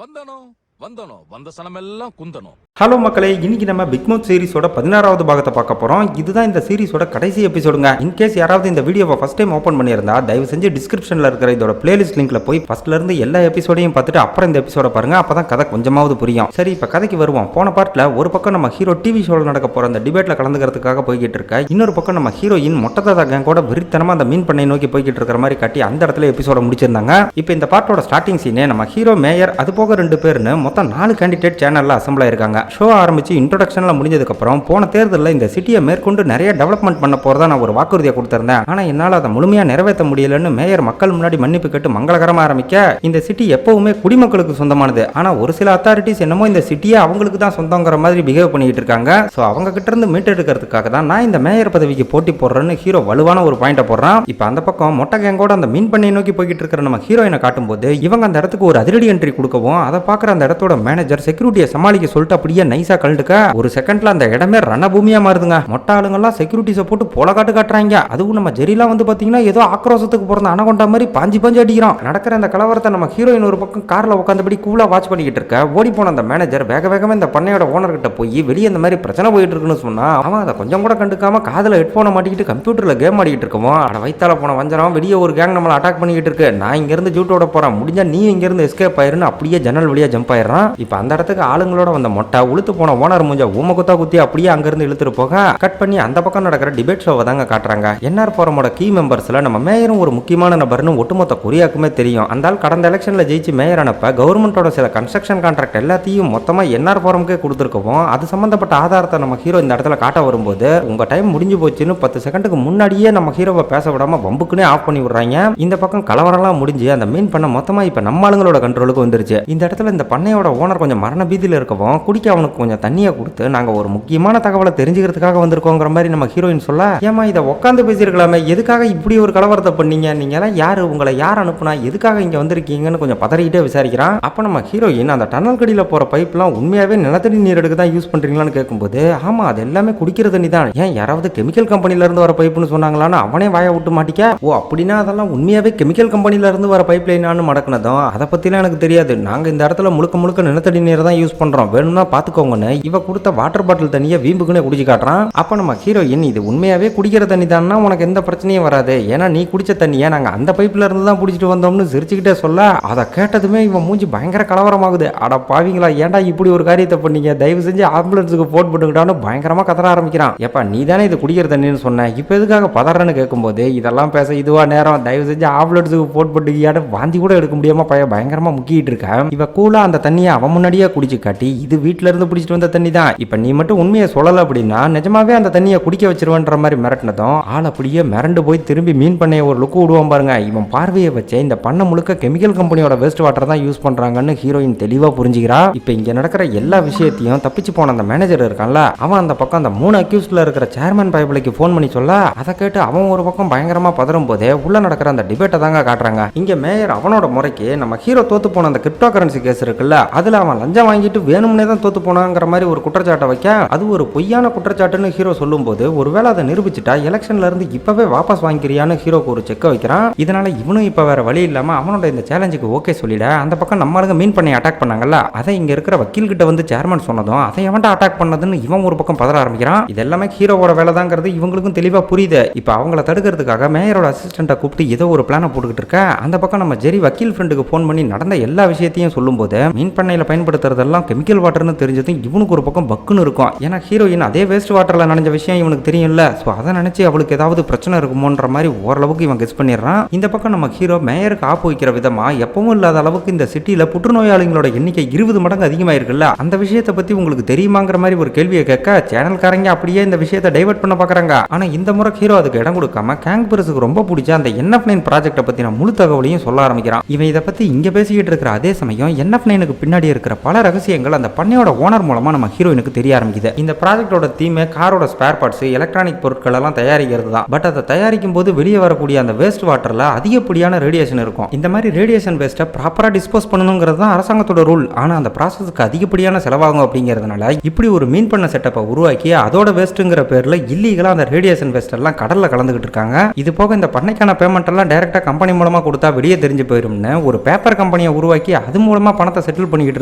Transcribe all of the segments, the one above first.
வந்த சனமெல்லாம் குந்தணும். ஹலோ மக்களே, இன்னைக்கு நம்ம பிக் மவுத் சீரிஸோட 16வது பாகத்தை பார்க்க போறோம். இதுதான் இந்த சீரிஸோட கடைசி எபிசோடுங்க. இன்கேஸ் யாராவது இந்த வீடியோவை ஃபர்ஸ்ட் டைம் ஓப்பன் பண்ணியிருந்தா தயவு செஞ்சு டிஸ்கிரிப்ஷன்ல இருக்கிற இதோட பிளேலிஸ்ட் லிங்க்ல போய் ஃபர்ஸ்ட்ல இருந்து எல்லா எபிசோடையும் பார்த்துட்டு அப்புறம் இந்த எபிசோட பாருங்க. அப்பதான் கதை கொஞ்சமாவது புரியும். சரி, இப்ப கதைக்கு வருவோம். போன பார்ட்ல ஒரு பக்கம் நம்ம ஹீரோ டிவி ஷோல நடக்க போற அந்த டிபேட்ல கலந்துக்கிறதுக்காக போய்கிட்டு இருக்க, இன்னொரு பக்கம் நம்ம ஹீரோயின் மொட்டதாதா கேங்கோட வெறித்தனமா அந்த மீன் பண்ணை நோக்கி போய்கிட்டு இருக்கிற மாதிரி காட்டி அந்த இடத்துல எபிசோட முடிச்சிருந்தாங்க. இப்போ இந்த பார்ட்டோட ஸ்டார்டிங் சீனே நம்ம ஹீரோ, மேயர், அது போக 2 பேர்னு மொத்தம் 4 கேண்டிடேட் சேனல்ல அசம்பிள் ஆயிருக்காங்க. ஷோ ஆரம்பிச்சு இன்ட்ரோடக்ஷன்ல முடிஞ்சதுக்கு அப்புறம் போன தேர்தலில் இந்த சிட்டியை மேற்கொண்டு நிறைய டெவலப்மெண்ட் பண்ண போறதா நான் ஒரு வாக்குறுதியை கொடுத்திருந்தேன். ஆனா என்னால அதை முழுமையா நிறைவேற்ற முடியலன்னு மேயர் மக்கள் முன்னாடி மன்னிப்பு கேட்டு மங்களகரமா ஆரம்பிக்க, இந்த சிட்டி எப்பவுமே குடிமக்களுக்கு சொந்தமானது, ஆனா ஒரு சில அத்தாரிட்டிஸ் என்னமோ இந்த சிட்டியை அவங்களுக்கு தான் சொந்தங்கிற மாதிரி பிஹேவ் பண்ணிட்டு இருக்காங்க. சோ அவங்க கிட்ட இருந்து மீட்டெடுக்கிறதுக்காக தான் நான் இந்த மேயர் பதவிக்கு போட்டி போடுறேன்னு ஹீரோ வலுவான ஒரு பாயிண்ட போடுறான். இப்ப அந்த பக்கம் மொட்டை கேங்கோட அந்த மீன் பண்ணை நோக்கி போய்கிட்டு இருக்கிற நம்ம ஹீரோயினை காட்டும் போது இவங்க அந்த இடத்துக்கு ஒரு அதிரடி என்ட்ரி கொடுக்கவும், அதை பாக்குற அந்த இடத்தோட மேனேஜர் செக்யூரிட்டியை சமாளிக்க சொல்லிட்டு அப்படியே நைஸா கழட்டுக்க ஒரு செகண்ட்ல அந்த இடமே ரணபூமியா மாறுதுங்க. மொட்டை ஆளுங்கெல்லாம் செக்யூரிட்டிஸை போட்டு போல காட்டுறாங்க. அதுவும் நம்ம ஜெரிலாம் வந்து பாத்தீங்கன்னா ஏதோ ஆக்ரோஷத்துக்கு பிறந்த அணகொண்டா மாதிரி பாஞ்சு அடிக்கிறான். நடக்கிற அந்த கலவரத்தை நம்ம ஹீரோயின் ஒரு பக்கம் கார்ல உட்காந்தபடி கூலா வாட்ச் பண்ணிக்கிட்டு இருக்க, ஓடி போன அந்த மேனேஜர் வேக வேகமா இந்த பண்ணையோட ஓனர் கிட்ட போய் வெளியே இந்த மாதிரி பிரச்சனை போயிட்டு இருக்குன்னு சொன்னா, அவன் அதை கொஞ்சம் கூட கண்டுக்காம காதுல ஹெட்போனை மாட்டிக்கிட்டு கம்ப்யூட்டர்ல கேம் ஆடிக்கிட்டு இருக்கோம். அட வயித்தால போன வஞ்சரம், வெளியே ஒரு கேங் நம்மளை அட்டாக் பண்ணிக்கிட்டு இருக்கு, நான் இங்க இருந்து ஜூட்டோட போறேன், முடிஞ்சா நீ இங்க இருந்து எஸ்கேப் ஆயிருன்னு அப்படியே ஜன்னல் வழியா ஜம்ப் ஆயிடுறான். இப்ப அந்த இடத்துக்கு ஆளுங்களோட வந்த மொட்டை உளுத்து போன ஓனர் மூஞ்ச ஊம குத்தா குத்தி அப்படியே அங்க இருந்து இழுத்துட்டு போக கட் பண்ணி அந்த பக்கம் நடக்கிற டிபேட் ஷோவை தாங்க காட்டுறாங்க. என்ஆர் ஃபோரமோட கீ மெம்பர்ஸ்ல நம்ம மேயரும் ஒரு முக்கியமான நபர்னு ஒட்டுமொத்த கொரியாக்குமே தெரியும். அந்த கடந்த எலெக்ஷன்ல ஜெயிச்சு மேயர் அனுப்ப கவர்மெண்டோட சில கன்ஸ்ட்ரக்ஷன் கான்ட்ராக்ட் எல்லாத்தையும் மொத்தமா என்ஆர் ஃபோரமுக்கே கொடுத்துருக்கோம். அது சம்பந்தப்பட்ட ஆதாரத்தை நம்ம ஹீரோ இந்த இடத்துல காட்ட வரும்போது, உங்க டைம் முடிஞ்சு போச்சுன்னு 10 செகண்டுக்கு முன்னாடியே நம்ம ஹீரோவை பேச விடாம வம்புக்குனே ஆஃப் பண்ணி விடுறாங்க. இந்த பக்கம் கலவரம்லாம் முடிஞ்சு அந்த மீன் பண்ண மொத்தமா இப்ப நம்ம ஆளுங்களோட கண்ட்ரோலுக்கு வந்துருச்சு. இந்த இடத்துல இந்த பண்ணையோட ஓனர் கொஞ்சம் மரண பீதியில இருக்கவும் குடிக்க அவனுக்கு கொஞ்சம் தண்ணியை கொடுத்து, நாங்க ஒரு முக்கியமான தகவலை தெரிஞ்சுக்கிறதுக்காக வந்திருக்கோங்கிற மாதிரி நம்ம ஹீரோயின் சொல்ல, ஏமா இதை உட்காந்து பேசியிருக்கலாமே, எதுக்காக இப்படி ஒரு கலவரத்தை பண்ணீங்க, நீங்க எல்லாம் யாரு, உங்களை யார் அனுப்புனா, எதுக்காக இங்க வந்திருக்கீங்கன்னு கொஞ்சம் பதறிக்கிட்டே விசாரிக்கிறான். அப்ப நம்ம ஹீரோயின் அந்த டனல் கடியில போற பைப்லாம் உண்மையாவே நிலத்தடி நீர் எடுக்க தான் யூஸ் பண்றீங்களான்னு கேட்கும்போது, ஆமா அது எல்லாமே குடிக்கிற தண்ணி தான், ஏன் யாராவது கெமிக்கல் கம்பெனில இருந்து வர பைப்புன்னு சொன்னாங்களான்னு அவனே வாய விட்டு மாட்டிக்க, ஓ அப்படின்னா அதெல்லாம் உண்மையாவே கெமிக்கல் கம்பெனில இருந்து வர பைப் லைனான்னு மடக்குனதும், அதை பத்திலாம் எனக்கு தெரியாது, நாங்க இந்த இடத்துல முழுக்க நிலத்தடி நீரை தான் யூஸ் பண்றோம், வேணும்னா பாத்துக்கோங்கன்னு இவ கொடுத்த வாட்டர் பாட்டில் தண்ணியை வீம்புக்குன்னு குடிச்சு காட்டுறான். அப்ப நம்ம ஹீரோயின், இது உண்மையாவே குடிக்கிற தண்ணி தான்னா உனக்கு எந்த பிரச்சனையும் வராது, ஏன்னா நீ குடிச்ச தண்ணியை நாங்க அந்த பைப்ல இருந்து தான் பிடிச்சிட்டு வந்தோம்னு சிரிச்சுக்கிட்டே சொல்ல, அதை கேட்டதுமே இவன் மூஞ்சி பயங்கர கலவரமாகுது. அட பாவீங்களா, ஏன்டா இப்படி ஒரு காரியத்தை பண்ணீங்க, தயவு செஞ்சு ஆம்புலன்ஸுக்கு போன் பண்ணுங்கடான்னு பயங்கரமா கதற ஆரம்பிக்கிறான். எப்ப நீ தானே இது குடிக்கிற தண்ணின்னு சொன்ன, இப்ப எதுக்காக பதறன்னு கேட்கும்போது, இதெல்லாம் பேச இதுவா நேரம், தயவு செஞ்சு ஆம்புலன்ஸுக்கு போன் பண்ணுகியான்னு வாந்தி கூட எடுக்க முடியாம பயங்கரமா முக்கிட்டு இருக்க, இவ கூலா அந்த தண்ணியை அவன் முன்னாடியே குடிச்சு காட்டி, இது வீட்டுல இருந்து பிடிச்சிட்டு வந்த தண்ணி தான், இப்ப நீ மட்டும் உண்மையை சொல்லல அப்படின்னா நிஜமாவே அந்த தண்ணியை குடிக்க வச்சிருவன்ற மாதிரி மிரட்டினதும் ஆள் அப்படியே மிரண்டு போய் திரும்பி மீன் பண்ணைய ஒரு லுக்கு விடுவான் பாருங்க. இவன் பார்வையை வச்சு இந்த பண்ணை முழுக்க கெமிக்கல் கம்பெனியோட வேஸ்ட் வாட்டர் தான் யூஸ் பண்றாங்கன்னு ஹீரோயின் தெளிவா புரிஞ்சுக்கிறா. இப்ப இங்க நடக்கிற எல்லா விஷயத்தையும் தப்பிச்சு போன அந்த மேனேஜர் இருக்கான்ல, அவன் அந்த பக்கம் அந்த 3 அக்யூஸ்ட்ல இருக்கிற சேர்மன் பைபிளைக்கு போன் பண்ணி சொல்ல, அதை கேட்டு அவன் ஒரு பக்கம் பயங்கரமா பதறும் போதே உள்ள நடக்கிற அந்த டிபேட்டை தாங்க காட்டுறாங்க. இங்க மேயர் அவனோட முறைக்கு நம்ம ஹீரோ தோத்து போன அந்த கிரிப்டோ கரன்சி கேஸ் இருக்குல்ல, அதுல அவன் லஞ்சம் வாங்கிட்டு வேணும்னே தான் தோத்து போனாங்கிற மாதிரி ஒரு குற்றச்சாட்டை வைக்க, அது ஒரு பொய்யான குற்றச்சாட்டுன்னு ஹீரோ சொல்லும் போது, ஒருவேளை அதை நிரூபிச்சுட்டா எலெக்ஷன்ல இருந்து இப்பவே வாபஸ் வாங்கிக்கிறியான்னு ஹீரோக்கு ஒரு செக் வைக்கிறான். இதனால இவனும் இப்ப வேற வழி இல்லாம அவனோட இந்த சேலஞ்சுக்கு ஓகே சொல்லிட, அந்த பக்கம் நம்மளுங்க மீன் பண்ணி அட்டாக் பண்ணாங்கல்ல, அதை இங்க இருக்கிற வக்கீல் கிட்ட வந்து சேர்மன் சொன்னதும் அதை எவன்டா அட்டாக் பண்ணதுன்னு இவன் ஒரு பக்கம் பதற ஆரம்பிக்கிறான். இது எல்லாமே ஹீரோவோட வேலை தாங்கிறது இவங்களுக்கும் தெளிவா புரியுது. இப்ப அவங்கள தடுக்கிறதுக்காக மேயரோட அசிஸ்டன்ட்டை கூப்பிட்டு ஏதோ ஒரு பிளானை போட்டுக்கிட்டு இருக்க, அந்த பக்கம் நம்ம ஜெரி வக்கீல் ஃப்ரெண்டுக்கு போன் பண்ணி நடந்த எல்லா விஷயத்தையும் சொல்லும் போது, மீன் பண்ணையில பயன்படுத்துறதெல்லாம் கெமிக்கல் வாட்டர்னு தெரிஞ்சதும் இவனுக்கு ஒரு பக்கம் பக்குன்னு இருக்கும். ஏன்னா ஹீரோயின் அதே வேஸ்ட் வாட்டர்ல நனைஞ்ச விஷயம் இவனுக்கு தெரியும்ல, சோ அதை நினைச்சு அவளுக்கு ஏதாவது பிரச்சனை இருக்குமோன்ற மாதிரி ஓரளவுக்கு இவன் கெஸ் பண்ணிடுறான். இந்த பக்கம் நம்ம ஹீரோ மேயருக்கு ஆப்பு வைக்கிற விதமா எப்பவும் இல்லாத அளவுக்கு இந்த சிட்டில புற்றுநோயாளிகளோட எண்ணிக்கை 20 மடங்கு அதிகமாயிருக்குல்ல, அந்த விஷயத்தை பத்தி உங்களுக்கு தெரியுமாங்கிற மாதிரி ஒரு கேள்வியை கேட்க, சேனல்காரங்க அப்படியே இந்த விஷயத்தை டைவர்ட் பண்ண பாக்குறாங்க. ஆனா இந்த முறை ஹீரோ அதுக்கு இடம் கொடுக்காம கேங் பெருசுக்கு ரொம்ப பிடிச்ச அந்த NF9 ப்ராஜெக்ட்டை பத்தின முழு தகவலையும் சொல்ல ஆரம்பிக்கிறான். இவன் இதை பத்தி இங்க பேசிக்கிட்டு இருக்கிற அதே சமயம் NF9க்கு பின்னாடி இருக்கிற பல ரகசியங்கள் அந்த பண்ணையோட ஓனர் மூலமா நம்ம ஹீரோயினுக்கு தெரிய ஆரம்பிக்குது. இந்த ப்ராஜெக்டோட தீமே காரோட ஸ்பேர் பார்ட்ஸ், எலக்ட்ரானிக் பொருட்கள் எல்லாம் தயாரிக்கிறது தான். பட் அதை தயாரிக்கும் போது வெளியே வரக்கூடிய அந்த வேஸ்ட் வாட்டர்ல அதிகப்படியான ரேடியேஷன் இருக்கும். இந்த மாதிரி ரேடியேஷன் வேஸ்ட்டை ப்ராப்பரா டிஸ்போஸ் பண்ணணுங்கிறது தான் அரசாங்கத்தோட ரூல். ஆனா அந்த ப்ராசஸ்க்கு அதிகப்படியான செலவாகும் அப்படிங்கிறதுனால இப்படி ஒரு மீன் பண்ண செட்டப்பை உருவாக்கி அதோட வேஸ்ட்டுங்கிற பேர்ல இல்லீகலா அந்த ரேடியேஷன் வேஸ்ட் எல்லாம் கடல்ல கலந்துகிட்டு இருக்காங்க. இது போக இந்த பண்ணைக்கான பேமெண்ட் எல்லாம் டைரக்டா கம்பெனி மூலமா கொடுத்தா வெளியே தெரிஞ்சு போயிரும்னு ஒரு பேப்பர் கம்பெனியை உருவாக்கி அது மூலமா பணத்தை செட்டில் பண்ணிக்கிட்டு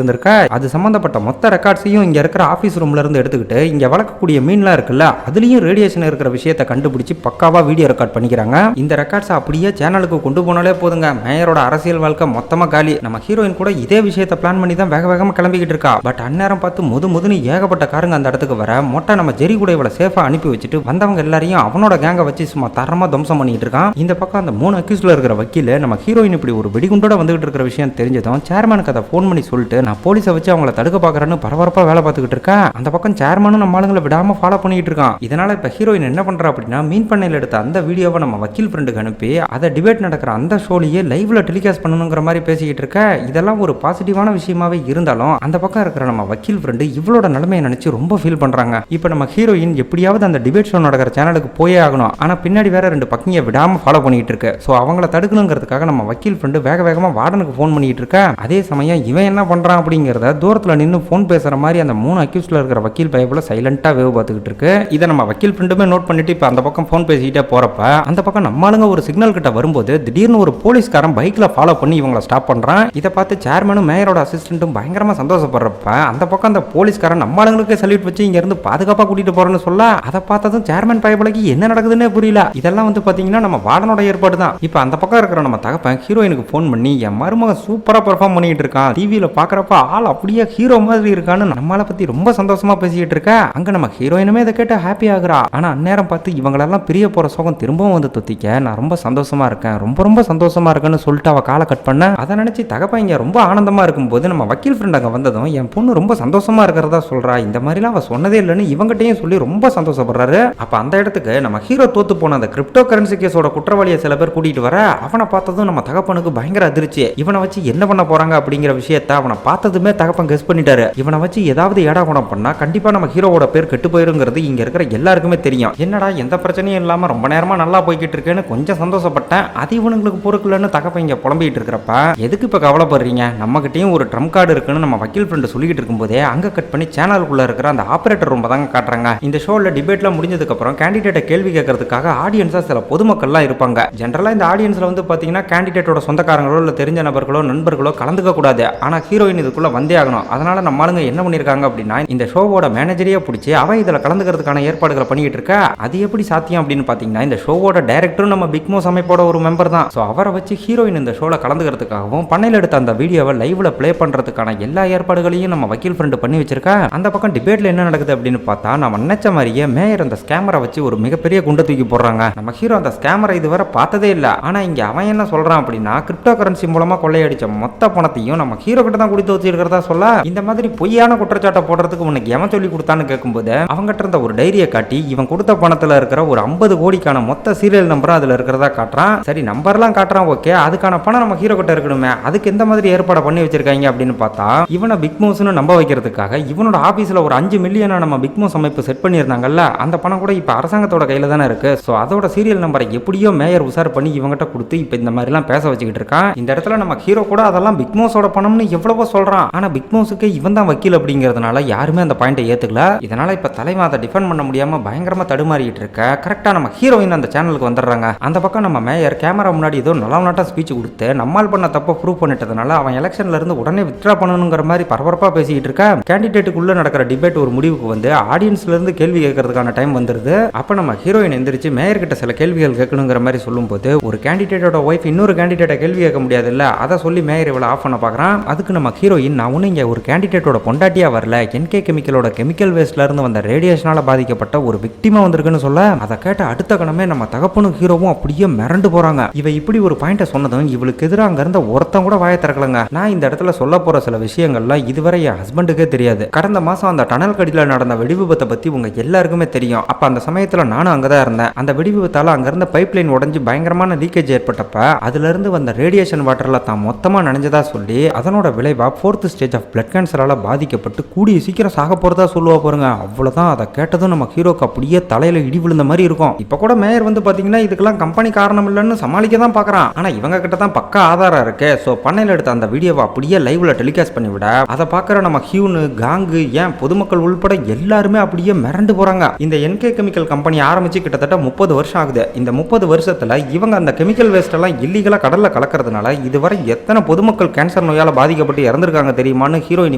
இருந்திருக்க. அது சம்பந்தப்பட்ட மொத்த ரெக்கார்ட்ஸையும் இங்க இருக்கிற ஆபீஸ் ரூம்ல இருந்து எடுத்துக்கிட்டு இங்க வளர்க்கக்கூடிய மீன்லாம் இருக்குல்ல அதுலயும் ரேடியேஷன் இருக்கிற விஷயத்தை கண்டுபிடிச்சு பக்காவா வீடியோ ரெக்கார்ட் பண்ணிக்கிறாங்க. இந்த ரெக்கார்ட்ஸ் அப்படியே சேனலுக்கு கொண்டு போனாலே போதுங்க, மேயரோட அரசியல் வாழ்க்கை மொத்தமா காலி. நம்ம ஹீரோயின் கூட இதே விஷயத்தை பிளான் பண்ணி தான் வேக வேகமா கிளம்பிக்கிட்டு இருக்கா. பட் அந்நேரம் பார்த்து முதுன்னு ஏகப்பட்ட காருங்க அந்த இடத்துக்கு வர மொட்டை நம்ம ஜெரி கூட இவளை சேஃபா அனுப்பி வச்சுட்டு வந்தவங்க எல்லாரையும் அவனோட கேங்க வச்சு சும்மா தரமா தம்சம் பண்ணிட்டு இருக்கான். இந்த பக்கம் அந்த 3 அக்யூஸ்ல இருக்கிற வக்கீல் நம்ம ஹீரோயின் இப்படி ஒரு வெடிகுண்டோட வந்துகிட்டு இருக்கிற விஷயம் தெரிஞ்சதும் சேர்மனுக்கு அதை போன் பண்ணி சொல்லிட்டு நான் போலீஸை வச்சு அவங்கள தடுக்க பாக்குறேன்னு பரபரப்பா வேலை பார்த்துக்கிட்டு இருக்கேன். அந்த பக்கம் சேர்மனும் நம்ம ஆளுங்களை விடாம ஃபாலோ பண்ணிட்டு இருக்கான். இதனால இப்ப ஹீரோயின் என்ன பண்றா அப்படின்னா மீன் பண்ணையில் எடுத்த அந்த வீடியோவை நம்ம வக்கீல் ஃப்ரெண்டுக்கு அனுப்பி அதை டிபேட் நடக்கிற அந்த ஷோலையே லைவ்ல டெலிகாஸ்ட் பண்ணணுங்கிற மாதிரி பேசிக்கிட்டு இருக்க. இதெல்லாம் ஒரு பாசிட்டிவான விஷயமாவே இருந்தாலும் அந்த பக்கம் இருக்கிற நம்ம வக்கீல் ஃப்ரெண்டு இவளோட நிலைமையை நினைச்சு ரொம்ப ஃபீல் பண்றாங்க. இப்ப நம்ம ஹீரோயின் எப்படியாவது அந்த டிபேட் ஷோ நடக்கிற சேனலுக்கு போயே ஆகணும். ஆனா பின்னாடி வேற 2 பக்கிங்க விடாம ஃபாலோ பண்ணிட்டு இருக்கு. சோ அவங்கள தடுக்கணுங்கிறதுக்காக நம்ம வக்கீல் ஃப்ரெண்டு வேக வேகமா வார்டனுக்கு ஃபோன் பண்ணிட்டு இருக்க. அதே சமயம் இவன் என்ன பண்றான் அப்படிங்கறத தூரத்துல நின்று ஃபோன் பேசுற மாதிரி அந்த 3 அக்யூஸ்ல இருக்கிற வக்கீல் பைபிள சைலண்டா வேவ் பார்த்துக்கிட்டு இருக்கு. இதை நம்ம வக்கீல் ஃப்ரெண்டுமே நோட் பண்ணிட்டு இப்ப அந்த பக்கம் ஃபோன் பேசிக்கிட்டே போறப்ப அந்த பக்கம் நம்மளுங்க ஒரு சிக்னல் கிட்ட வரும்போது திடீர்னு ஒரு போலீஸ்காரன் பைக்ல ஃபாலோ பண்ணி இவங்களை ஸ்டாப் பண்றான். இதை பார்த்து சேர்மனும் மேயரோட அசிஸ்டன்ட்டும் பயங்கரமா சந்தோஷப்படுறப்ப அந்த பக்கம் அந்த போலீஸ்காரன் நம்மளுங்களுக்கு சல்யூட் வச்சு இங்க இருந்து பாதுகாப்பா கூட்டிட்டு போறேன்னு சொல்ல அதை பார்த்ததும் சேர்மன் பைபிளுக்கு என்ன நடக்குதுன்னே புரியல. இதெல்லாம் வந்து பாத்தீங்கன்னா நம்ம வார்டனோட ஏற்பாடு தான். இப்ப அந்த பக்கம் இருக்கிற நம்ம தகப்பன் ஹீரோயினுக்கு ஃபோன் பண்ணி என் மருமகன் சூப்பரா பெர்ஃபார்ம் பண்ணிட்டு இருக்கான், டிவியில பாக்குறப்ப ஆள் அப்படியே ஹீரோ மாதிரி இருக்கான்னு நம்மளை பத்தி ரொம்ப சந்தோஷமா பேசிட்டு இருக்க. அங்க நம்ம ஹீரோயினுமே இதை கேட்டு ஹாப்பி ஆகுறா. ஆனா அந்நேரம் பார்த்து இவங்களெல்லாம் பிரிய போற சோகம் திரும்பவும் வந்து தொத்திக்க நான் ரொம்ப சந்தோஷமா இருக்கேன், ரொம்ப சந்தோஷமா இருக்கேன்னு சொல்லிட்டு அவ காலை கட் பண்ண. அதை நினைச்சு தகப்பன் இங்க ரொம்ப ஆனந்தமா இருக்கும்போது நம்ம வக்கீல் ஃப்ரெண்ட் அங்க வந்ததும் என் பொண்ணு ரொம்ப சந்தோஷமா இருக்கிறதா சொல்றா, இந்த மாதிரிலாம் அவ சொன்னதே இல்லைன்னு இவங்கிட்டையும் சொல்லி ரொம்ப சந்தோஷப்படுறாரு. அப்ப அந்த இடத்துக்கு நம்ம ஹீரோ தோத்து போன அந்த கிரிப்டோ கரன்சி கேஸோட குற்றவாளியை சில பேர் கூட்டிட்டு வர அவனை பார்த்ததும் நம்ம தகப்பனுக்கு பயங்கர அதிர்ச்சி. இவனை வச்சு என்ன பண்ண போறாங்க அப்படிங்கிற விஷயத்தை அவனை பார்த்ததுமே தகப்பன் கெஸ் பண்ணிட்டாரு. இவனை வச்சு ஏதாவது ஏடா குணம் பண்ணா கண்டிப்பா நம்ம ஹீரோவோட பேர் கெட்டு போயிருங்கிறது இங்க இருக்கிற எல்லாருக்குமே தெரியும். என்னடா எந்த பிரச்சனையும் இல்லாம ரொம்ப நேரமா நல்லா போய்கிட்டு இருக்கேன்னு கொஞ்சம் சந்தோஷப்பட்டேன். அது இவனுங்களுக்கு பொறுக்கலன்னு தகப்பன் இங்க புலம்பிட்டு இருக்கிறப்ப எதுக்கு இப்ப கவலைப்படுறீங்க, நம்ம கிட்டயும் ஒரு ட்ரம் கார்டு இருக்குன்னு நம்ம வக்கீல் ஃப்ரெண்ட் சொல்லிட்டு இருக்கும்போதே அங்க கட் பண்ணி சேனலுக்குள்ள இருக்கிற அந்த ஆபரேட்டர் ரூம் தாங்க காட்டுறாங்க. இந்த ஷோல டிபேட்லாம் முடிஞ்சதுக்கு அப்புறம் கேண்டிடேட்டை கேள்வி கேட்கறதுக்காக ஆடியன்ஸா சில பொதுமக்கள்லாம் இருப்பாங்க. ஜெனரலா இந்த ஆடியன்ஸ்ல வந்து பாத்தீங்கன்னா கேண்டிடேட்டோட சொந்தக்காரங்களோ இல்ல தெரிஞ்ச நபர்களோ நண்பர்களோ கலந்துக்க கூடாது. ஆனா ஹீரோயின் இதுக்குள்ள வந்தே ஆகணும். அதனால நம்ம ஆளுங்க என்ன பண்ணிருக்காங்க அப்படின்னா இந்த ஷோவோட மேனேஜரையே பிடிச்சி அவன் இதுல கலந்துக்கிறதுக்கான ஏற்பாடுகளை பண்ணிட்டு இருக்க. அது எப்படி சாத்தியம் அப்படின்னு பாத்தீங்கன்னா இந்த ஷோவோட டைரக்டரும் நம்ம பிக் மோஸ் அமைப்போட ஒரு மெம்பர் தான். சோ அவரை வச்சு ஹீரோயின் இந்த ஷோல கலந்துக்கிறதுக்காகவும் பண்ணையில் எடுத்த அந்த வீடியோவை லைவ்ல பிளே பண்றதுக்கான எல்லா ஏற்பாடுகளையும் நம்ம வக்கீல் ஃப்ரெண்ட் பண்ணி வச்சிருக்கா. அந்த பக்கம் டிபேட்ல என்ன நடக்குது அப்படின்னு பார்த்தா நம்ம நினைச்ச மாதிரியே மேயர் அந்த ஸ்கேமரை வச்சு ஒரு மிகப்பெரிய குண்டை தூக்கி போடுறாங்க. நம்ம ஹீரோ அந்த ஸ்கேமரை இதுவரை பார்த்ததே இல்ல. ஆனா இங்க அவன் என்ன சொல்றான் அப்படின்னா கிரிப்டோ கரன்சி மூலமா கொள்ளையடிச்ச மொத்த பணத்தையும் நம்ம ஹீரோ கிட்ட தான் கொடுத்து வச்சிருக்கிறதா சொல்ல இந்த மாதிரி பொய்யான குற்றச்சாட்டை போடுறதுக்கு உனக்கு எவன் சொல்லி கொடுத்தான்னு கேட்கும்போது அவங்ககிட்ட இருந்த ஒரு டைரியை காட்டி இவன் கொடுத்த பணத்துல இருக்கிற ஒரு 50 கோடிக்கான மொத்த சீரியல் நம்பர் அதுல இருக்கிறதா காட்டுறான். சரி நம்பர்லாம் காட்டுறான், ஓகே, அதுக்கான பணம் நம்ம ஹீரோ கிட்ட இருக்கணுமே, அதுக்கு எந்த மாதிரி ஏற்பாடு பண்ணி வச்சிருக்காங்க அப்படின்னு பார்த்தா இவனை பிக் மோஸ்னு நம்ப வைக்கிறதுக்காக இவனோட ஆபீஸ்ல ஒரு 5 மில்லியன் நம்ம பிக் மோஸ் அமைப்பு செட் பண்ணியிருந்தாங்கல்ல, அந்த பணம் கூட இப்ப அரசாங்கத்தோட கையில தானே இருக்கு. சோ அதோட சீரியல் நம்பரை எப்படியோ மேயர் உசார் பண்ணி இவங்கிட்ட கொடுத்து இப்ப இந்த மாதிரி எல்லாம் பேச வச்சுக்கிட்டு இருக்கான். இந்த இடத்துல நம்ம ஹீரோ கூட அதெல்லாம் பிக் மோஸோட பணம்னு எவ்வளவோ சொல்றான். ஆனா பிக் மோஸுக்கு இவன் தான் வக்கீல் அப்படிங்கிறதுனால யாருமே அந்த பாயிண்டை ஏத்துக்கல. இதனால இப்ப தலைவன் அதை டிஃபெண்ட் பண்ண முடியாம பயங்கரமா தடுமாறிட்டு இருக்க. கரெக்டா நம்ம ஹீரோயின் அந்த சேனலுக்கு வந்துடுறாங்க. அந்த பக்கம் நம்ம மேயர் கேமரா முன்னாடி ஏதோ நல்லா ஸ்பீச் கொடுத்து நம்மால் பண்ண தப்ப ப்ரூவ் பண்ணிட்டதுனால அவன் எலெக்ஷன்ல இருந்து உடனே வித்ட்ரா பண்ணணுங்கிற மாதிரி பரபரப்பா பேசிக்கிட்டு இருக்க. கேண்டிடேட்டுக்குள்ள நடக்கிற டிபேட் ஒரு முடிவுக்கு வந்து ஆடியன்ஸ்ல இருந்து கேள்வி கேட்கறதுக்கான டைம் வந்துருது. அப்ப நம்ம ஹீரோயின் எந்திரிச்சு மேயர் கிட்ட சில கேள்விகள் கேட்கணுங்கிற மாதிரி சொல்லும்போது ஒரு கேண்டிடேட்டோட ஒய்ஃப் இன்னொரு கேண்டிடேட்டை கேள்வி கேட்க முடியாது இல்ல, அதை சொல்லி மேயர் இவளை ஆஃப் பண்ண பாக்குறான். அதுக்கு நம்ம ஹீரோயின் நான் ஒண்ணு இங்க ஒரு கேண்டிடேட்டோட பொண்டாட்டியா வரல, என்கே கெமிக்கலோட கெமிக்கல் வேஸ்ட்ல இருந்து வந்த ரேடியேஷனால பாதிக்கப்பட்ட ஒரு விக்டிமா வந்திருக்குன்னு சொல்ல அதை கேட்ட அடுத்த கணமே நம்ம தகப்பனும் ஹீரோவும் அப்படியே மிரண்டு போறாங்க. இவ இப்படி ஒரு பாயிண்ட சொன்னதும் இவளுக்கு எதிராக அங்க இருந்த ஒருத்தன் கூட வாயை திறக்கலங்க. நான் இந்த இடத்துல சொல்ல போற சில விஷயங்கள்லாம் இதுவரை என் ஹஸ்பண்டுக்கே தெரியாது. கடந்த மாசம் அந்த டனல் கடியில நடந்த வெடி விபத்தை பத்தி உங்க எல்லாருக்குமே தெரியும். அப்ப அந்த சமயத்துல நானும் அங்கதான் இருந்தேன். அந்த வெடி விபத்தால அங்க இருந்த பைப் லைன் உடைஞ்சு பயங்கரமான லீக்கேஜ் ஏற்பட்டப்ப அதுல இருந்து வந்த ரேடியேஷன் வாட்டர்ல தான் மொத்தமா நனைஞ்சதா சொல்லி அதனோட விளைவா 4th ஸ்டேஜ் ஆஃப் பிளட் கேன்சரால பாதிக்க பாதிக்கப்பட்டு கூடிய சீக்கிரம் சாக போறதா சொல்லுவா பாருங்க. அவ்வளவுதான். அதை கேட்டதும் நம்ம ஹீரோக்கு அப்படியே தலையில இடி விழுந்த மாதிரி இருக்கும். இப்ப கூட மேயர் வந்து பாத்தீங்கன்னா இதுக்கெல்லாம் கம்பெனி காரணம் இல்லைன்னு சமாளிக்க தான் பாக்குறான். ஆனா இவங்க கிட்ட தான் பக்கா ஆதாரம் இருக்கு. சோ பண்ணையில எடுத்த அந்த வீடியோவை அப்படியே லைவ்ல டெலிகாஸ்ட் பண்ணி விட அதை பாக்குற நம்ம ஹியூனு, காங்கு, ஏன் பொதுமக்கள் உள்பட எல்லாருமே அப்படியே மிரண்டு போறாங்க. இந்த என்கே கெமிக்கல் கம்பெனி ஆரம்பிச்சு கிட்டத்தட்ட 30 வருஷம் ஆகுது. இந்த 30 வருஷத்துல இவங்க அந்த கெமிக்கல் வேஸ்ட் எல்லாம் இல்லீகலா கடல்ல கலக்கிறதுனால இதுவரை எத்தனை பொதுமக்கள் கேன்சர் நோயால பாதிக்கப்பட்டு இறந்திருக்காங்க தெரியுமான்னு ஹீரோயின்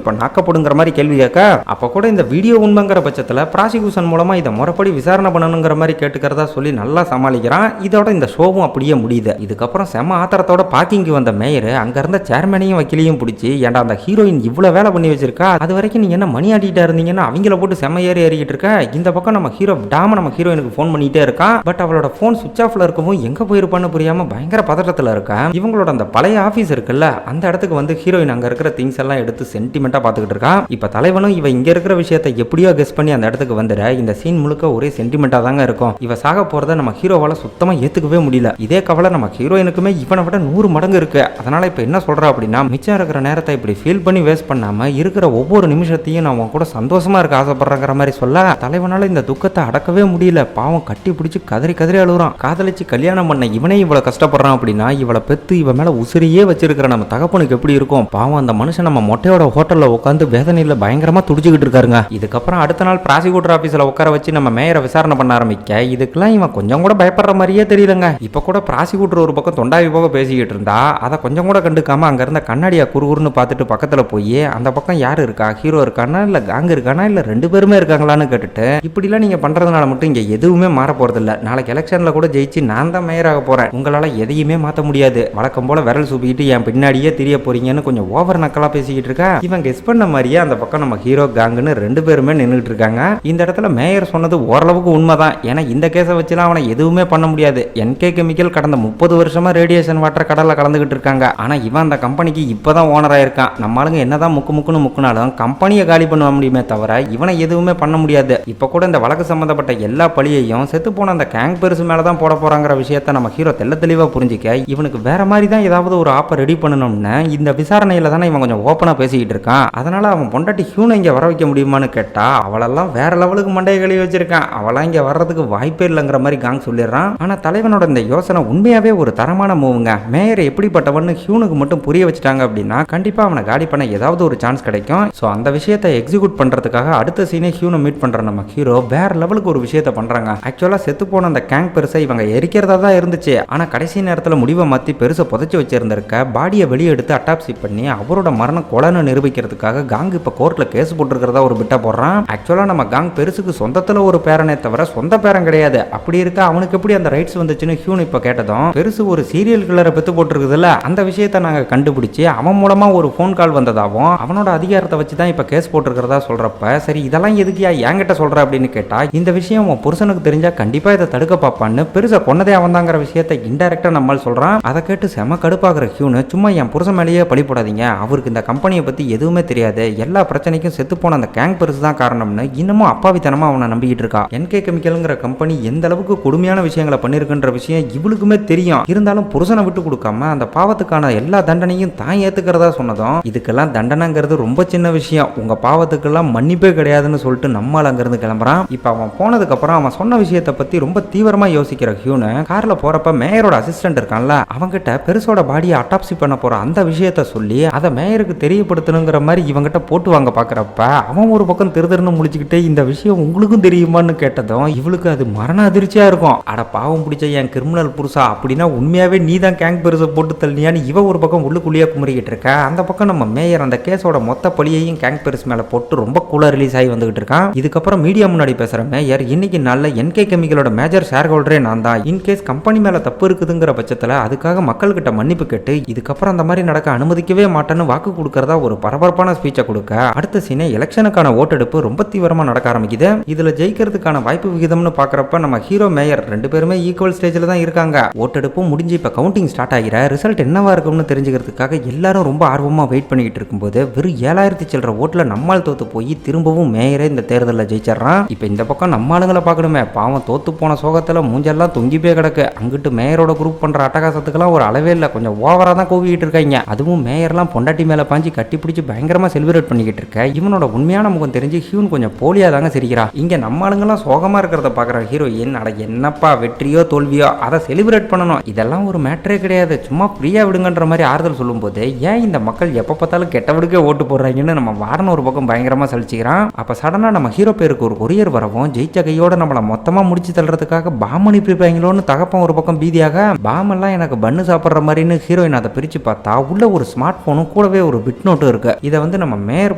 இப்ப நாக்கப்படுங்கிற மாதிரி கேள்வி கேட்க, அப்ப கூட இந்த வீடியோ உண்மைங்கிற பட்சத்துல ப்ராசிக்யூஷன் மூலமா இதை முறைப்படி விசாரணை பண்ணணுங்கிற மாதிரி கேட்டுக்கிறதா சொல்லி நல்லா சமாளிக்கிறான். இதோட இந்த ஷோவும் அப்படியே முடியுது. இதுக்கப்புறம் செம ஆத்திரத்தோட பார்க்கிங்கு வந்த மேயர் அங்க இருந்த சேர்மனையும் வக்கீலையும் பிடிச்சி, ஏன்டா அந்த ஹீரோயின் இவ்வளவு வேலை பண்ணி வச்சிருக்கா, அது வரைக்கும் நீங்க என்ன மணி ஆட்டிட்டா இருந்தீங்கன்னா அவங்கள போட்டு செம ஏறிக்கிட்டு இருக்க. இந்த பக்கம் நம்ம ஹீரோ விடாம நம்ம ஹீரோயினுக்கு போன் பண்ணிட்டே இருக்கான். பட் அவளோட போன் சுவிட்ச் ஆஃப்ல இருக்கவும் எங்க போயிருப்பான்னு புரியாம பயங்கர பதட்டத்துல இருக்கா. இவங்களோட அந்த பழைய ஆபீஸ் இருக்குல்ல, அந்த இடத்துக்கு வந்து ஹீரோயின் அங்க இருக்கிற திங்ஸ் எல்லாம் எடுத்து சென்டிமெண்டா பாத்துக்கிட்டு இருக்கா. இப்ப தலைவனும் இவ இங்க இருக்கிற விஷயத்தை எப்படியோ கெஸ் பண்ணி அந்த இடத்துக்கு வந்துட இந்த சீன் முழுக்க ஒரே சென்டிமெண்டா தாங்க இருக்கும். இவ சாக போறத நம்ம ஹீரோவால சுத்தமா ஏத்துக்கவே முடியல. இதே கவலை நம்ம ஹீரோயினுக்குமே இவனை விட 100 மடங்கு இருக்கு. அதனால இப்ப என்ன சொல்றா அப்படின்னா, மிச்சம் இருக்கிற நேரத்தை இப்படி ஃபீல் பண்ணி வேஸ்ட் பண்ணாம இருக்கிற ஒவ்வொரு நிமிஷத்தையும் நான் உன் கூட சந்தோஷமா இருக்க ஆசைப்படுறங்கிற மாதிரி சொல்ல, தலைவனால இந்த துக்கத்தை அடக்கவே முடியல. பாவம் கட்டி பிடிச்சி கதறி கதறி அழுகுறான். காதலிச்சு கல்யாணம் பண்ண இவனே இவ்வளவு கஷ்டப்படுறான் அப்படின்னா இவளை பெத்து இவன் மேல உசிரியே வச்சிருக்கிற நம்ம தகப்பனுக்கு எப்படி இருக்கும். பாவம் அந்த மனுஷன் நம்ம மொட்டையோட ஹோட்டல்ல உட்காந்து வேதனையில பயங்கரமா துடிச்சுக்கிட்டு இருக்காருங்க. இதுக்கப்புறம் அடுத்த நாள் ப்ராசிக்யூட்டர் ஆபீஸ்ல உட்கார வச்சு நம்ம மேயரை விசாரணை பண்ண ஆரம்பிக்க, இதுக்கெல்லாம் இவன் கொஞ்சம் கூட பயப்படுற மாதிரியே தெரியலங்க. இப்ப கூட ப்ராசிக்யூட்டர் ஒரு பக்கம் தொண்டாவி போக பேசிக்கிட்டு இருந்தா அதை கொஞ்சம் கூட கண்டுக்காம அங்க இருந்த கண்ணாடியா குறுகுறுன்னு பார்த்துட்டு பக்கத்துல போய் அந்த பக்கம் யாரு இருக்கா, ஹீரோ இருக்கானா இல்ல காங் இருக்கானா இல்ல 2 பேருமே இருக்காங்களான்னு கேட்டுட்டு, இப்படிலாம் நீங்க பண்றதுனால மட்டும் இங்க எதுவுமே மாற போறது இல்ல. நாளைக்கு எலெக்ஷன்ல கூட ஜெயிச்சு நான் தான் மேயராக போறேன். உங்களால எதையுமே மாத்த முடியாது. வழக்கம் போல விரல் சூப்பிக்கிட்டு என் பின்னாடியே தெரிய போறீங்கன்னு கொஞ்சம் ஓவர் நக்கலா பேசிக்கிட்டு இருக்கா. இவன் கெஸ் பண்ண மாதிரியே அந்த பக்கம் நம்ம ஹீரோ காங்குன்னு 2 பேருமே நின்றுட்டு இருக்காங்க. இந்த இடத்துல மேயர் சொன்னது ஓரளவுக்கு உண்மைதான். ஏன்னா இந்த கேஸை வச்சுலாம் அவனை எதுவுமே பண்ண முடியாது. என்கே கெமிக்கல் கடந்த 30 வருஷமா ரேடியேஷன் வாட்டர் கடல்ல கலந்துகிட்டு இருக்காங்க. ஆனா இவன் அந்த கம்பெனிக்கு இப்பதான் ஓனரா இருக்கான். நம்ம ஆளுங்க என்னதான் முக்குன்னு முக்குனாலும் கம்பெனியை காலி பண்ண முடியுமே தவிர இவனை எதுவுமே பண்ண முடியாது. இப்ப கூட இந்த வழக்கு சம்பந்தப்பட்ட எல்லா பழியையும் செத்து போன அந்த கேங் பெருசு மேலதான் போட போறாங்கிற விஷயத்த நம்ம ஹீரோ தெளிவா புரிஞ்சுக்க, இவனுக்கு வேற மாதிரி தான் ஏதாவது ஒரு ஆப்பை ரெடி பண்ணணும்னு இந்த விசாரணையில தானே இவன் கொஞ்சம் ஓப்பனா பேசிக்கிட்டு இருக்கான். அதனால அவன் பொண்டாட்டி ஹியூனை இங்க வர வைக்க முடியுமான்னு கேட்டா அவளெல்லாம் வேற லெவலுக்கு மண்டையை கழுவி வச்சிருக்கான். அவளாம் இங்க வர்றதுக்கு வாய்ப்பே இல்லைங்கிற மாதிரி காங் சொல்லிடுறான். ஆனா தலைவனோட இந்த யோசனை உண்மையாவே ஒரு தரமான மூவுங்க. மேயர் எப்படிப்பட்டவன்னு ஹியூனுக்கு மட்டும் புரிய வச்சுட்டாங்க அப்படின்னா கண்டிப்பா அவனை காலி பண்ண ஏதாவது ஒரு சான்ஸ் கிடைக்கும். சோ அந்த விஷயத்தை எக்ஸிக்யூட் பண்றதுக்காக அடுத்த சீனே ஹியூனை மீட் பண்ற நம்ம ஹீரோ வேற லெவலுக்கு ஒரு விஷயத்தை பண்றாங்க. ஆக்சுவலா செத்து போன அந்த கேங் பெருசை இவங்க எரிக்கிறதா தான் இருந்துச்சு. ஆனா கடைசி நேரத்துல முடிவை மாத்தி பெருசை புதைச்சு வச்சிருந்திருக்க பாடியை வெளியே எடுத்து அட்டாப்சி பண்ணி அவரோட மரணம் கொலைன்னு நிரூபிக்கிறதுக்காக காங் இப்ப கோர்ட்ல கேஸ் போட்டுருக்கிறதா ஒரு பிட்டா போடுறான். ஆக்சுவலா நம்ம காங் பெருசுக்கு சொந்தத்துல ஒரு பேரனே தவிர சொந்த பேரன் கிடையாது. அப்படி இருக்க அவனுக்கு எப்படி அந்த ரைட்ஸ் வந்துச்சுன்னு ஹியூன் இப்ப கேட்டதும், பெருசு ஒரு சீரியல் கில்லரை பெத்து போட்டுருக்குதுல்ல, அந்த விஷயத்த நாங்க கண்டுபிடிச்சு அவன் மூலமா ஒரு போன் கால் வந்ததாவும் அவனோட அதிகாரத்தை வச்சு தான் இப்ப கேஸ் போட்டுருக்கிறதா சொல்றப்ப, சரி இதெல்லாம் எதுக்கியா என்கிட்ட சொல்ற அப்படின்னு கேட்டா, இந்த விஷயம் உன் புருஷனுக்கு தெரிஞ்சா கண்டிப்பா இதை தடுக்க பாப்பான்னு பெருசா கொன்னதே அவன் தாங்கிற விஷயத்தை இன்டைரக்டா நம்மால் சொல்றான். அதை கேட்டு செம கடுப்பாகிற ஹியூனு, சும்மா என் புருஷன் மேலேயே பழி போடாதீங்க, அவருக்கு இந்த கம்பெனியை பத்தி எதுவுமே தெரியாது, எல்லா பிரச்சனைக்கும் செத்து போன அந்த கேங் பெருசு தான் காரணம்னு இன்னமும் அப்பாவித்தனமா அவனை நம்பிக்கிட்டு இருக்கா. என்கே கெமிக்கல்ங்கிற கம்பெனி எந்த அளவுக்கு கொடுமையான விஷயங்களை பண்ணிருக்குன்ற விஷயம் இவளுக்குமே தெரியும். இருந்தாலும் புருஷனை விட்டு கொடுக்காம அந்த பாவத்துக்கான எல்லா தண்டனையும் தான் ஏத்துக்கிறதா சொன்னதும், இதுக்கெல்லாம் தண்டனைங்கிறது ரொம்ப சின்ன விஷயம், உங்க பாவத்துக்கெல்லாம் மன்னிப்பே கிடையாதுன்னு சொல்லிட்டு நம்மால் அங்கிருந்து கிளம்புறான். இப்ப அவன் போனதுக்கு அப்புறம் அவன் சொன்ன விஷயத்தை பத்தி ரொம்ப தீவிரமா யோசிக்கிற ஹியூனு கார்ல போறப்ப மேயரோட அசிஸ்டன்ட் இருக்கான்ல, அவங்கிட்ட பெருசோட பாடியை அட்டாப்சி பண்ண போற அந்த விஷயத்த சொல்லி அதை மேயருக்கு தெரியப்படுத்தணுங்கிற மாதிரி இவங்கிட்ட போட்டு வாங்க பாக்குறப்ப அவன் ஒரு பக்கம் திருதர்னு முடிச்சுக்கிட்டு இந்த விஷயம் உங்களுக்கும் தெரியுமான்னு கேட்டதும் இவளுக்கு அது மரண அதிர்ச்சியா இருக்கும். அட பாவம் பிடிச்ச என் கிரிமினல் புருஷா, அப்படின்னா உண்மையாவே நீ தான் கேங் பெருசை போட்டு தள்ளியான்னு இவ ஒரு பக்கம் உள்ளுக்குள்ளேயே குமரிக்கிட்டு இருக்க. அந்த பக்கம் நம்ம மேயர் அந்த கேஸோட மொத்த பழியையும் கேங் பெருசு மேல போட்டு ரொம்ப கூலா ரிலீஸ் ஆகி வந்துகிட்டு இருக்கான். இதுக்கப்புறம் மீடியா முன்னாடி பேசுற மேயர், இன்னைக்கு நல்ல என்கே கெமிக்கலோட மேஜர் ஷேர் ஹோல்டரே நான் தான். இன்கேஸ் கம்பெனி மேல தப்பு இருக்குதுங்கிற பட்சத்துல அதுக்காக மக்கள் கிட்ட மன்னிப்பு கேட்டு இதுக்கப்புறம் அந்த மாதிரி நடக்க அனுமதிக்கவே மாட்டேன்னு வாக்கு கொடுக்கறதா ஒரு பரபரப்பான ஸ்பீச்சை கொடுக்க, அடுத்த சீனே எலெக்ஷனுக்கான ஓட்டெடுப்பு ரொம்ப தீவிரமா நடக்க ஆரம்பிக்குது. இதுல ஜெயிக்கிறதுக்கான வாய்ப்பு விகிதம்னு பாக்குறப்ப நம்ம ஹீரோ மேயர் 2 பேருமே ஈக்குவல் ஸ்டேஜ்ல தான் இருக்காங்க. ஓட்டெடுப்பும் முடிஞ்சு இப்ப கவுண்டிங் ஸ்டார்ட் ஆகிற ரிசல்ட் என்னவா இருக்கும்னு தெரிஞ்சுக்கிறதுக்காக எல்லாரும் ரொம்ப ஆர்வமா வெயிட் பண்ணிக்கிட்டு இருக்கும்போது வெறும் 7000 சில்லற ஓட்டுல நம்மால் தோத்து போய் திரும்பவும் மேயரே இந்த தேர்தலில் ஜெயிச்சிடறான். இப்ப இந்த பக்கம் நம்ம ஆளுங்களை பார்க்கணுமே, பாவம் தோத்து போன சோகத்துல மூஞ்செல்லாம் தொங்கி போய் கிடக்கு. அங்கிட்டு மேயரோட குரூப் பண்ற அட்டகாசத்துக்கெல்லாம் ஒரு அளவே இல்லை, கொஞ்சம் ஓவரா தான் கோவிக்கிட்டு இருக்காங்க. அதுவும் மேயர்லாம் பொண்டாட்டி மேல பாஞ்சு கட்டி பிடிச்சி பயங்கரமா செலிப்ரேட் செலிப்ரேட் பண்ணிக்கிட்டு இருக்க இவனோட உண்மையான முகம் தெரிஞ்சு ஹியூன் கொஞ்சம் போலியா தாங்க சிரிக்கிறா. இங்க நம்ம ஆளுங்கெல்லாம் சோகமா இருக்கிறத பாக்குற ஹீரோயின் அட என்னப்பா வெற்றியோ தோல்வியோ அதை செலிப்ரேட் பண்ணணும், இதெல்லாம் ஒரு மேட்டரே கிடையாது, சும்மா ஃப்ரீயா விடுங்கன்ற மாதிரி ஆறுதல் சொல்லும் போது ஏன் இந்த மக்கள் எப்ப பார்த்தாலும் கெட்டவடுக்கே ஓட்டு போடுறாங்கன்னு நம்ம வாரன ஒரு பக்கம் பயங்கரமா சலிச்சுக்கிறான். அப்ப சடனா நம்ம ஹீரோ பேருக்கு ஒரு கொரியர் வரவும் ஜெயிச்ச கையோட நம்மள மொத்தமா முடிச்சு தள்ளுறதுக்காக பாம் அனுப்பியிருப்பாங்களோன்னு தகப்பன் ஒரு பக்கம் பீதியாக பாம் எல்லாம் எனக்கு பண்ணு சாப்பிட்ற மாதிரின்னு ஹீரோயின் அதை பிரிச்சு பார்த்தா உள்ள ஒரு ஸ்மார்ட் போனும் கூடவே ஒரு பிட் நோட்டும் இருக்கு. இதை வந்து நம்ம மேயர்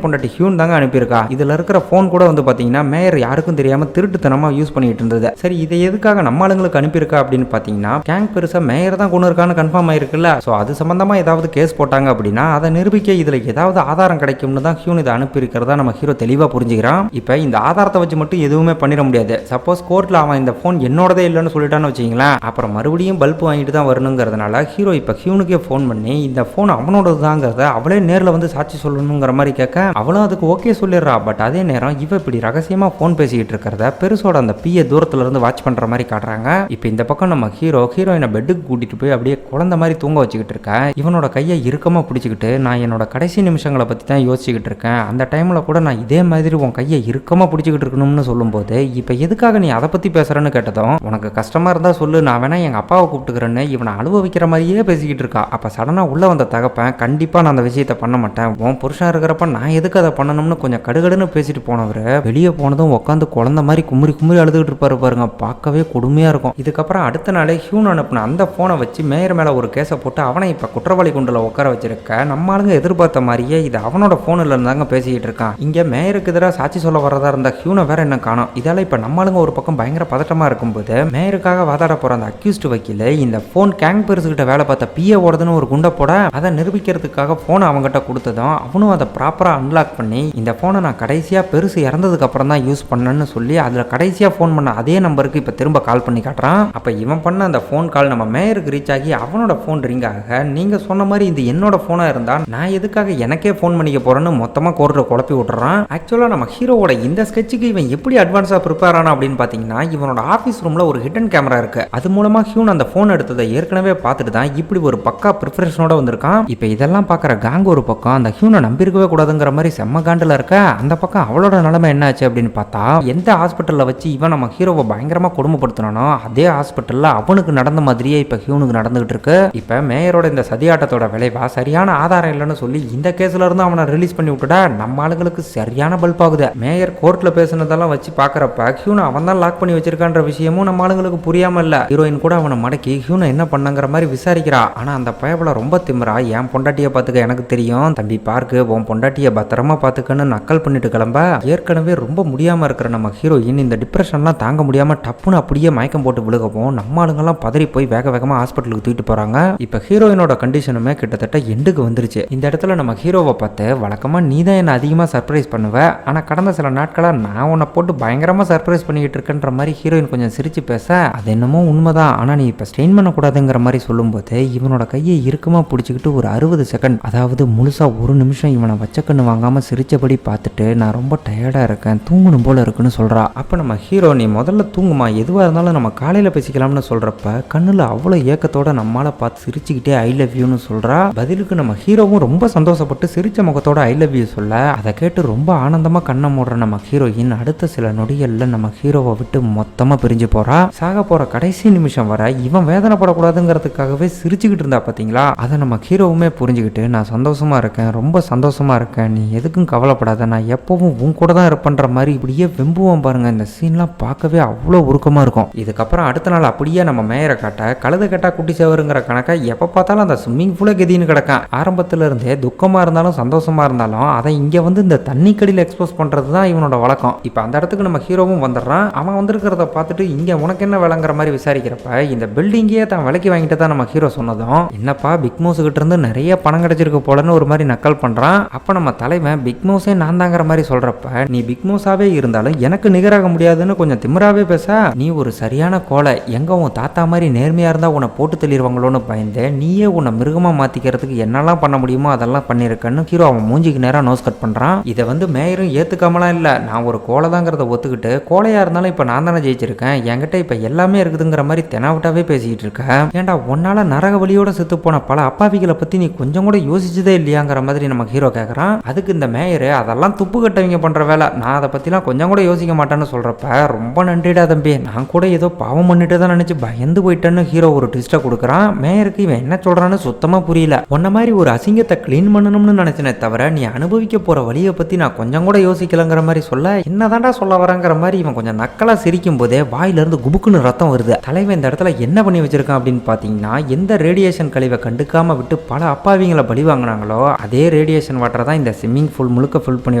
பொண்டாட்டி ஹியூன் தாங்க அனுப்பியிருக்கா. இதுல இருக்கிற போன் கூட வந்து பாத்தீங்கன்னா மேயர் யாருக்கும் தெரியாம திருட்டுத்தனமா யூஸ் பண்ணிட்டு இருந்தது. சரி இதை எதுக்காக நம்ம ஆளுங்களுக்கு அனுப்பியிருக்கா அப்படின்னு பாத்தீங்கன்னா கேங் பெருசா மேயர் தான் கொண்டு இருக்கான்னு கன்ஃபார்ம் ஆயிருக்குல்ல. சோ அது சம்பந்தமா ஏதாவது கேஸ் போட்டாங்க அப்படின்னா அதை நிரூபிக்க இதுல ஏதாவது ஆதாரம் கிடைக்கும்னு தான் ஹியூன் இதை அனுப்பியிருக்கிறதா நம்ம ஹீரோ தெளிவா புரிஞ்சுக்கிறான். இப்ப இந்த ஆதாரத்தை வச்சு மட்டும் எதுவுமே பண்ணிட முடியாது. சப்போஸ் கோர்ட்ல அவன் இந்த போன் என்னோடதே இல்லைன்னு சொல்லிட்டான்னு வச்சுங்களேன், அப்புறம் மறுபடியும் பல்ப் வாங்கிட்டு தான் வரணுங்கிறதுனால ஹீரோ இப்ப ஹியூனுக்கே போன் பண்ணி இந்த போன் அவனோடது தாங்கிறத அவளே நேரில் வந்து சாட்சி சொல்லணுங்கிற மாதிரி கேட்க அவளும் அதுக்கு ஓகே சொல்லிடுறா. பட் அதே நேரம் இவ இப்படி ரகசியமா போன் பேசிக்கிட்டு இருக்கிறத பெருசோட அந்த பிய தூரத்துல இருந்து வாட்ச் பண்ற மாதிரி காட்டுறாங்க. இப்ப இந்த பக்கம் நம்ம ஹீரோயினை பெட்டுக்கு கூட்டிட்டு போய் அப்படியே குழந்தை மாதிரி தூங்க வச்சுக்கிட்டு இருக்க இவனோட கையை இறுக்கமா பிடிச்சிக்கிட்டு நான் என்னோட கடைசி நிமிஷங்களை பத்தி தான் யோசிச்சுக்கிட்டு இருக்கேன், அந்த டைம்ல கூட நான் இதே மாதிரி உன் கையை இறுக்கமா பிடிச்சிக்கிட்டு இருக்கணும்னு சொல்லும்போது இப்ப எதுக்காக நீ அதை பத்தி பேசுறன்னு கேட்டதும் உனக்கு கஷ்டமா இருந்தா சொல்லு, நான் வேணா எங்க அப்பாவை கூப்பிட்டுக்கிறேன்னு இவனை அழுவ வைக்கிற மாதிரியே பேசிக்கிட்டு இருக்கா. அப்ப சடனா உள்ள வந்த தகப்பன் கண்டிப்பா நான் அந்த விஷயத்தை பண்ண மாட்டேன், உன் புருஷன் இருக்கிறப்ப நான் எதுக்கு அதை பண்ணணும்னு கொஞ்சம் கடுகடுன்னு பேசிட்டு போனவர் வெளியே போனதும் உட்காந்து குழந்தை மாதிரி குமுறி குமுறி அழுதுகிட்டு இருப்பாரு பாருங்க, பார்க்கவே கொடுமையா இருக்கும். இதுக்கப்புறம் அடுத்த நாளே ஹியூன் அனுப்பின அந்த போனை வச்சு மேயர் மேல ஒரு கேஸை போட்டு அவனை இப்ப குற்றவாளி குண்டுல உட்கார வச்சிருக்க. நம்ம ஆளுங்க எதிர்பார்த்த மாதிரியே இது அவனோட போன்ல இருந்தாங்க பேசிக்கிட்டு இருக்கான். இங்க மேயருக்கு எதிராக சாட்சி சொல்ல வரதா இருந்த ஹியூனை வேற என்ன காணும். இதால இப்ப நம்ம ஆளுங்க ஒரு பக்கம் பயங்கர பதட்டமா இருக்கும்போது மேயருக்காக வாதாட போற அந்த அக்யூஸ்ட் வக்கீல இந்த போன் கேங் பெருசுகிட்ட வேலை பார்த்த பிஏ ஓடுதுன்னு ஒரு குண்டை போட அதை நிரூபிக்கிறதுக்காக போனை அவங்ககிட்ட கொடுத்ததும் அவனும் அதை ப்ராப்பரா அன்லாக் பண்ணி இந்த போனை நான் கடைசியா பெருசு இறந்ததுக்கு அப்புறம் தான் யூஸ் பண்ணேன்னு சொல்லி அதுல கடைசியா போன் பண்ண அதே நம்பருக்கு இப்ப திரும்ப கால் பண்ணி காட்டுறான். அப்ப இவன் பண்ண அந்த போன் கால் நம்ம மேயருக்கு ரீச் ஆகி அவனோட போன் ரிங் ஆக நீங்க சொன்ன மாதிரி இது என்னோட போனா இருந்தா நான் எதுக்காக எனக்கே போன் பண்ணிக்க போறேன்னு மொத்தமா கோர்ட்ல குழப்பி விட்டுறான். ஆக்சுவலா நம்ம ஹீரோவோட இந்த ஸ்கெட்சுக்கு இவன் எப்படி அட்வான்ஸா ப்ரிப்பேர் ஆனா அப்படின்னு பாத்தீங்கன்னா இவனோட ஆபீஸ் ரூம்ல ஒரு ஹிடன் கேமரா இருக்கு. அது மூலமா ஹியூன் அந்த போன் எடுத்ததை ஏற்கனவே பார்த்துட்டு தான் இப்படி ஒரு பக்கா ப்ரிப்பரேஷனோட வந்திருக்கான். இப்ப இதெல்லாம் பாக்குற காங் ஒரு பக்கம் அந்த ஹியூனை நம்பியிருக்கவே கூடாதுங்கிற மாதிரி செம்ம காண்டில் இருக்க, அந்த பக்கம் அவளோட நிலைமை என்ன ஆச்சு அப்படின்னு பார்த்தா எந்த ஹாஸ்பிட்டல்ல வச்சு இவன் நம்ம ஹீரோவை பயங்கரமா கொடுமைப்படுத்தணும் அதே ஹாஸ்பிட்டல்ல அவனுக்கு நடந்த மாதிரியே இப்ப ஹியூனுக்கு நடந்துகிட்டு இருக்கு. இப்ப மேயரோட இந்த சதியாட்டத்தோட விளைவா சரியான ஆதாரம் இல்லைன்னு சொல்லி இந்த கேஸ்ல இருந்து அவனை ரிலீஸ் பண்ணி விட்டுடா நம்ம ஆளுங்களுக்கு சரியான பல்ப் ஆகுது. மேயர் கோர்ட்ல பேசுனதெல்லாம் வச்சு பாக்குறப்ப ஹியூனை அவன் தான் லாக் பண்ணி வச்சிருக்கான்ற விஷயமும் நம்ம ஆளுங்களுக்கு புரியாம இல்ல. ஹீரோயின் கூட அவனை மடக்கி ஹியூனை என்ன பண்ணங்கிற மாதிரி விசாரிக்கிறா. ஆனா அந்த பயபல ரொம்ப திமிரா என் பொண்டாட்டியை பார்த்துக்க எனக்கு தெரியும் தம்பி பார்க்கு உன் பொண்டாட்டியை பத்திரமா பார்த்துக்கன்னு நக்கல் பண்ணிட்டு கிளம்ப ஏற்கனவே ரொம்ப முடியாம இருக்கிற நம்ம ஹீரோயின் இந்த டிப்ரெஷன்லாம் தாங்க முடியாம டப்புன்னு அப்படியே மயக்கம் போட்டு விழுகவும் நம்ம ஆளுங்கெல்லாம் பதறி போய் வேக வேகமா ஹாஸ்பிட்டலுக்கு தூக்கிட்டு போறாங்க. இப்ப ஹீரோயினோட கண்டிஷனுமே கிட்டத்தட்ட எண்டுக்கு வந்துருச்சு. இந்த இடத்துல நம்ம ஹீரோவை பார்த்து வழக்கமா நீ தான் என்ன அதிகமா சர்ப்ரைஸ் பண்ணுவ, ஆனா கடந்த சில நாட்களா நான் உன்னை போட்டு பயங்கரமா சர்ப்ரைஸ் பண்ணிக்கிட்டு இருக்கேன்ற மாதிரி ஹீரோயின் கொஞ்சம் சிரிச்சு பேச அது என்னமோ உண்மைதான், ஆனா நீ இப்ப ஸ்ட்ரெயின் பண்ணக்கூடாதுங்கிற மாதிரி சொல்லும்போது இவனோட கையை இறுக்கமா பிடிச்சிக்கிட்டு ஒரு 60 செகண்ட் அதாவது முழுசா ஒரு நிமிஷம் இவனை வச்ச கண்ணு வாங்காம சிரிச்சபடி பார்த்துட்டு நான் ரொம்ப டயர்டா இருக்கேன் தூங்கணும் போல இருக்குன்னு சொல்றா. அப்ப நம்ம ஹீரோ நீ முதல்ல தூங்குமா எதுவா இருந்தாலும் நம்ம காலையில பேசிக்கலாம்னு சொல்றப்ப கண்ணுல அவ்வளவு ஏக்கத்தோட நம்மால பார்த்து சிரிச்சுக்கிட்டே ஐ லவ் யூன்னு சொல்றா. பதிலுக்கு நம்ம ஹீரோவும் ரொம்ப சந்தோஷப்பட்டு சிரிச்ச முகத்தோட ஐ லவ் யூ சொல்ல அதை கேட்டு ரொம்ப ஆனந்தமா கண்ணை மூடுற நம்ம ஹீரோயின் அடுத்த சில நொடிகள்ல நம்ம ஹீரோவை விட்டு மொத்தமா பிரிஞ்சு போறா. சாக போற கடைசி நிமிஷம் வர இவன் வேதனைப்படக்கூடாதுங்கிறதுக்காகவே சிரிச்சுக்கிட்டு இருந்தா பாத்தீங்களா, அதை நம்ம ஹீரோவுமே புரிஞ்சுக்கிட்டு நான் சந்தோஷமா இருக்கேன் ரொம்ப சந்தோஷமா இருக்கேன் நீ எதுக்கும் கவலைப்படாத நான் எப்பவும் உன் கூட தான் இருப்பன்ற மாதிரி இப்படியே வெம்புவோம் பாருங்க. இந்த சீன்லாம் பார்க்கவே அவ்வளோ உருக்கமா இருக்கும். இதுக்கப்புறம் அடுத்த நாள் அப்படியே நம்ம மேயரை காட்ட கழுத கட்டா குட்டி சேவருங்கிற கணக்கை எப்ப பார்த்தாலும் அந்த ஸ்விம்மிங் பூல கெதின்னு கிடக்கான். ஆரம்பத்துல இருந்தே துக்கமா இருந்தாலும் சந்தோஷமா இருந்தாலும் அதை இங்க வந்து இந்த தண்ணி கடியில் எக்ஸ்போஸ் பண்றது தான் இவனோட வழக்கம். இப்ப அந்த இடத்துக்கு நம்ம ஹீரோவும் வந்துடுறான். அவன் வந்திருக்கிறத பார்த்துட்டு இங்க உனக்கு என்ன விளங்குற மாதிரி விசாரிக்கிறப்ப இந்த பில்டிங்கே தான் விலைக்கு வாங்கிட்டு தான் நம்ம ஹீரோ சொன்னதும் என்னப்பா பிக் மவுஸ் கிட்ட இருந்து நிறைய பணம் கிடைச்சிருக்கு போலன்னு ஒரு மாதிரி நக்கல் பண்றான். அப்ப நம்ம தலைவன் பிக் மவுஸே நான் தாங்கிற மாதிரி சொல்றப்ப நீ பிக் மவுஸாவே இருந்தாலும் எனக்கு நிகராக முடியாதுன்னு கொஞ்சம் திமிராவே பேச நீ ஒரு சரியான கோலை எங்க உன் தாத்தா மாதிரி நேர்மையா இருந்தா உன்னை போட்டு தள்ளிடுவாங்களோன்னு பயந்து நீயே உன்னை மிருகமா மாத்திக்கிறதுக்கு என்னெல்லாம் பண்ண முடியுமோ அதெல்லாம் பண்ணிருக்கன்னு ஹீரோ அவன் மூஞ்சிக்கு நேரம் நோஸ் கட் பண்றான். இதை வந்து மேயரும் ஏத்துக்காமலாம் இல்ல நான் ஒரு கோலை தாங்கிறத ஒத்துக்கிட்டு கோலையா இருந்தாலும் இப்ப நான் தானே ஜெயிச்சிருக்கேன் என்கிட்ட இப்ப எல்லாமே இருக்குதுங்கிற மாதிரி தெனாவட்டாவே பேசிக்கிட்டு இருக்கேன். ஏன்டா உன்னால நரக வழியோட செத்து போன பல அப்பாவிகளை பத்தி நீ கொஞ்சம் கூட யோசிச்சதே இல்லையாங்கிற மாதிரி நம்ம ஹீரோ கேட்கறான். போறான். அதுக்கு இந்த மேயர் அதெல்லாம் துப்பு கட்டவங்க பண்ற வேலை, நான் அதை பத்திலாம் கொஞ்சம் கூட யோசிக்க மாட்டேன்னு சொல்றப்ப ரொம்ப நன்றிடா தம்பி, நான் கூட ஏதோ பாவம் பண்ணிட்டு தான் நினைச்சு பயந்து போயிட்டேன்னு ஹீரோ ஒரு ட்விஸ்ட்டை கொடுக்குறான். மேயருக்கு இவன் என்ன சொல்றான்னு சுத்தமா புரியல. உன்ன மாதிரி ஒரு அசிங்கத்தை கிளீன் பண்ணணும்னு நினைச்சனே தவிர நீ அனுபவிக்க போற வழியை பத்தி நான் கொஞ்சம் கூட யோசிக்கலங்கிற மாதிரி சொல்ல, என்னதான்டா சொல்ல வரங்கிற மாதிரி இவன் கொஞ்சம் நக்கலா சிரிக்கும் போதே வாயில இருந்து குபுக்குன்னு ரத்தம் வருது. தலைவன் இந்த இடத்துல என்ன பண்ணி வச்சிருக்கான் அப்படின்னு பாத்தீங்கன்னா, எந்த ரேடியேஷன் கழிவை கண்டுக்காம விட்டு பல அப்பாவிங்களை பலி வாங்கினாங்களோ அதே ரேடியேஷன் வாட்டர் தான் இந்த ஸ்விம்மிங் பூல் முழுக்க ஃபில் பண்ணி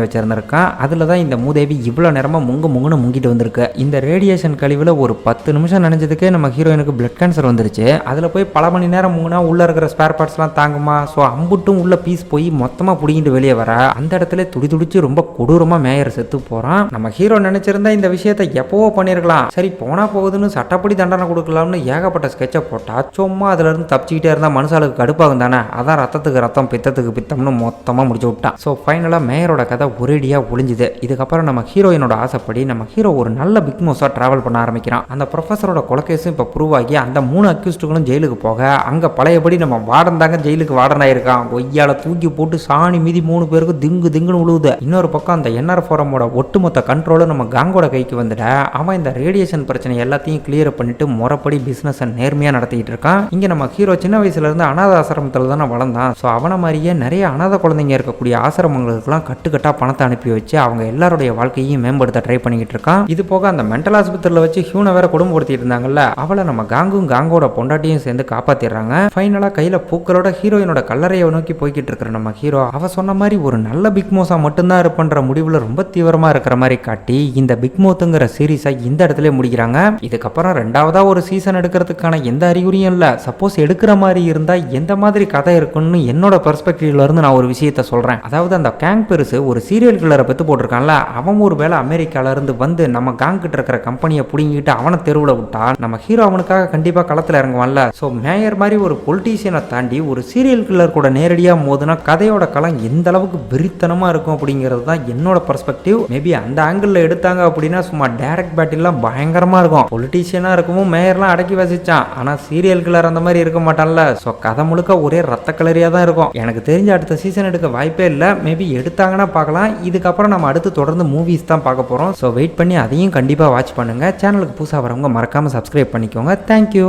வச்சிருந்திருக்கான். அதுல தான் இந்த மூதேவி இவ்வளவு நேரமா முங்குன்னு முங்கிட்டு வந்திருக்கு. இந்த ரேடியேஷன் கழிவுல ஒரு 10 நிமிஷம் நினைச்சதுக்கே நம்ம ஹீரோயினுக்கு பிளட் கேன்சர் வந்துருச்சு. அதுல போய் பல மணி நேரம் முங்கினா உள்ள இருக்கிற ஸ்பேர் பார்ட்ஸ் எல்லாம் தாங்குமா? ஸோ அம்புட்டும் உள்ள பீஸ் போய் மொத்தமா புடிங்கிட்டு வெளியே வர அந்த இடத்துல துடிச்சு ரொம்ப கொடூரமா மேயர் செத்து போறான். நம்ம ஹீரோ நினைச்சிருந்தா இந்த விஷயத்தை எப்பவோ பண்ணிருக்கலாம். சரி போனா போகுதுன்னு சட்டப்படி தண்டனை கொடுக்கலாம்னு ஏகப்பட்ட ஸ்கெட்சை போட்டா சும்மா அதுல இருந்து தப்பிச்சுக்கிட்டே இருந்தா மனுஷாளுக்கு கடுப்பாகும் தானே. அதான் ரத்தத்துக்கு ரத்தம் பித்தத்துக்கு பித்தம்னு மொத்தமா முடிச்சு விட்டான். ஸோ ஃபைனலா மேயரோட கதை ஒரேடியா ஒளிஞ்சுது. இதுக்கப்புறம் நம்ம ஹீரோயினோட ஆசைப்படி நம்ம ஹீரோ ஒரு நல்ல பிக் மோஸா டிராவல் பண்ண ஆரம்பிக்கிறான். அந்த ப்ரொஃபஸரோட கொலைகேஸும் இப்போ ப்ரூவ் ஆகி அந்த 3 அக்யூஸ்டுகளும் ஜெயிலுக்கு போக அங்க பழையபடி நம்ம வார்டன் தாங்க ஜெயிலுக்கு வார்டன் ஆயிருக்கான். கொய்யால தூக்கி போட்டு சாணி மீதி 3 பேருக்கு திங்குன்னு விழுவுது. இன்னொரு பக்கம் அந்த என்ஆர் ஃபோரமோட ஒட்டுமொத்த கண்ட்ரோலும் நம்ம காங்கோட கைக்கு வந்துட அவன் இந்த ரேடியேஷன் பிரச்சனை எல்லாத்தையும் கிளியர் பண்ணிட்டு முறைப்படி பிசினஸ் நேர்மையா நடத்திட்டு இருக்கான். இங்க நம்ம ஹீரோ சின்ன வயசுல இருந்து அனாத ஆசிரமத்துல தானே வளர்ந்தான். ஸோ அவனை மாதிரியே நிறைய அனாத குழந்தைங்க இருக்கக்கூடிய ஆசிரமங்களுக்குலாம் கட்டுக்கட்டா பணத்தை அனுப்பி வச்சு அவங்க எல்லாருடைய வாழ்க்கையும் மேம்படுத்த ட்ரை பண்ணிக்கிட்டு இருக்கான். இது போக அந்த மென்டல் ஆஸ்பத்திரியில் வச்சு ஹியூனை வேற குடும்பப்படுத்திட்டு இருந்தாங்கல்ல, அவளை நம்ம காங்கோட பொண்டாட்டியும் சேர்ந்து காப்பாத்திடுறாங்க. ஃபைனலா கையில பூக்களோட ஹீரோயினோட கல்லறையை நோக்கி போய்கிட்டு இருக்கிற நம்ம ஹீரோ அவ சொன்ன மாதிரி ஒரு நல்ல பிக் மோஸா மட்டும்தான் இருப்பன்ற முடிவுல ரொம்ப தீவிரமா இருக்கிற மாதிரி காட்டி இந்த பிக் மோத்துங்கிற சீரீஸை இந்த இடத்துல முடிக்கிறாங்க. இதுக்கப்புறம் 2வதா ஒரு சீசன் எடுக்கிறதுக்கான எந்த அறிகுறியும் இல்ல. சப்போஸ் எடுக்கிற மாதிரி இருந்தா எந்த மாதிரி கதை இருக்குன்னு என்னோட பெர்ஸ்பெக்டிவ்ல இருந்து நான் ஒரு விஷயத்த சொல்றேன். அதாவது அந்த கேங் பெருசு ஒரு சீரியல் கில்லரை பத்தி போட்டிருக்கான்ல, அவன் ஒரு வேளை அமெரிக்கால இருந்து வந்து நம்ம காங் கிட்ட இருக்கிற கம்பெனியை புடிங்கிட்டு அவனை தெருவில் விட்டா நம்ம ஹீரோ அவனுக்காக கண்டிப்பா களத்துல இறங்குவான்ல. ஸோ மேயர் மாதிரி ஒரு பொலிட்டீஷியனை தாண்டி ஒரு சீரியல் கில்லர் கூட நேரடியா மோதுனா கதையோட களம் எந்த அளவுக்கு வெறித்தனமா இருக்கும் அப்படிங்கிறது தான் என்னோட பெர்ஸ்பெக்டிவ். மேபி அந்த ஆங்கிள் எடுத்தாங்க அப்படின்னா சும்மா டைரக்ட் பேட்டில்லாம் பயங்கரமா இருக்கும். பொலிட்டீஷியனா இருக்கவும் மேயர்லாம் அடக்கி வசிச்சான், ஆனா சீரியல் கில்லர் அந்த மாதிரி இருக்க மாட்டான்ல. ஸோ கதை முழுக்க ஒரே ரத்த கலரியா தான் இருக்கும். எனக்கு தெரிஞ்ச அடுத்த சீசன் எடுக்க வாய்ப்பே இல்லை. மேபி எடுத்தாங்கன்னா பார்க்கலாம். இதுக்கப்புறம் நம்ம அடுத்து தொடர்ந்து மூவிஸ் தான் பார்க்க போறோம். ஸோ வெயிட் பண்ணி அதையும் கண்டிப்பா வாட்ச் பண்ணுங்க. சேனலுக்கு புதுசாக வரவங்க மறக்காம சப்ஸ்கிரைப் பண்ணிக்கோங்க. தேங்க்யூ.